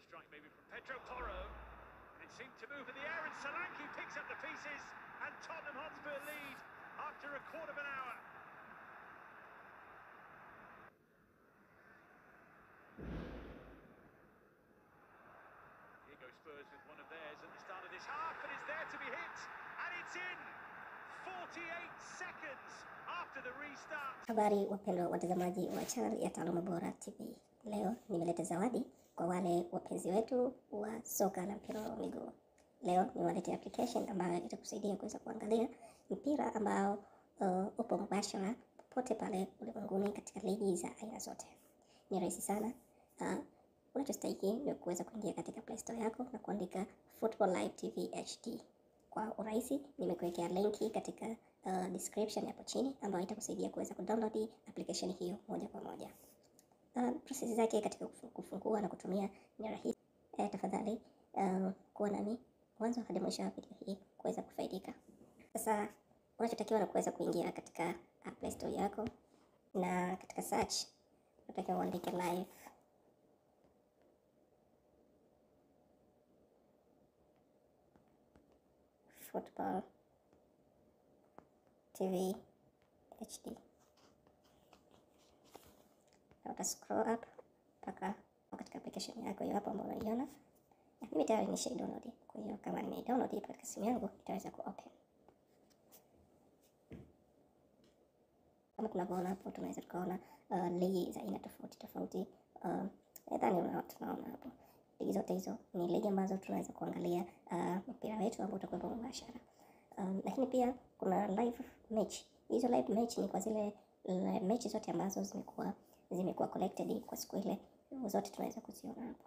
strike maybe from Pedro Porro. It seemed to move in the air, and Solanke picks up the pieces, and Tottenham Hotspur lead after a quarter of an hour. Here goes Spurs with one of theirs at the start of this half, but it's there to be hit, and it's in 48 seconds after the restart. Habari wapendwa watazamaji wa channel ya Taaluma Bora TV. Leo nimeleta zawadi kwa wale wapenzi wetu wa soka la mpira wa miguu. Leo nimewaletea application ambayo itakusaidia kuweza kuangalia mpira ambao upo mubashara popote pale ulimwenguni katika ligi za aina zote. Ni rahisi sana. Unachostahili ni kuweza kuingia katika Play Store yako na kuandika Football Live TV HD. Kwa urahisi nimekuwekea linki katika description hapo chini ambayo itakusaidia kuweza kudownload application hiyo moja kwa moja. Process zake katika kufungua na kutumia ni rahisi. Tafadhali kuwa nami mwanzo hadi mwisho wa video hii kuweza kufaidika. Sasa unachotakiwa na kuweza kuingia katika Play Store yako, na katika search unatakiwa uandike live Football TV HD. Na uta scroll up mpaka katika application yako hiyo hapo ambayo unaiona. Na mimi tayari nisha download. Kwa hiyo kama nime download katika simu yangu itaweza ku open. Kama tunavyoona hapo, tunaweza tukaona ligi za aina tofauti tofauti. Tunaona hapo ligi zote hizo ni ligi ambazo tunaweza kuangalia mpira wetu ambao utakuwa mubashara. Lakini pia kuna live match. Hizo live match ni kwa zile mechi zote ambazo zimekuwa collected kwa siku ile, zote tunaweza kuziona hapo.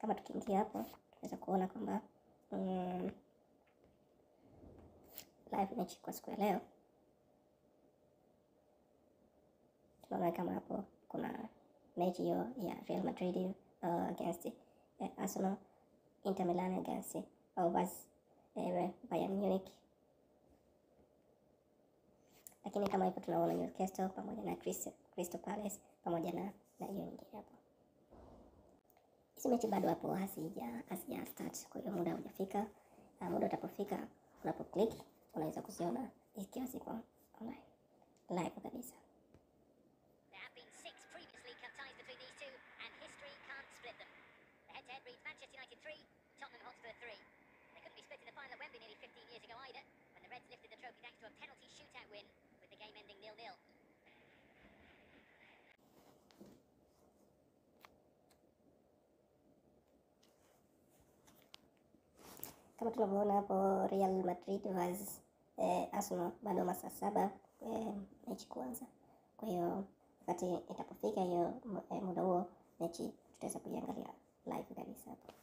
Kama tukiingia hapo tunaweza kuona kwamba live match kwa siku ya leo, tunaona kama hapo kuna mechi hiyo ya Real Madrid against Arsenal, Inter Milan against Bayern Munich. Lakini kama hivyo tunaona Newcastle pamoja na Crystal Palace pamoja na hiyo nyingine hapo. Hizi mechi bado hapo hasija start, kwa hiyo muda hujafika. Muda utapofika, unapo click unaweza kuziona ikiwa ziko online live kabisa. There have been 6 previously cut ties between these two, and history can't split them. The head-to-head reads Manchester United 3, Tottenham Hotspur 3. They couldn't be split in the final at Wembley nearly 15 years ago either, when the Reds lifted the trophy thanks to a penalty shootout win, with the game ending 0-0. Kama tunavyoona hapo, Real Madrid vs Arsenal bado masaa 7 mechi kuanza. Kwa hiyo wakati itapofika hiyo muda huo mechi tutaweza kuiangalia live kabisa hapo.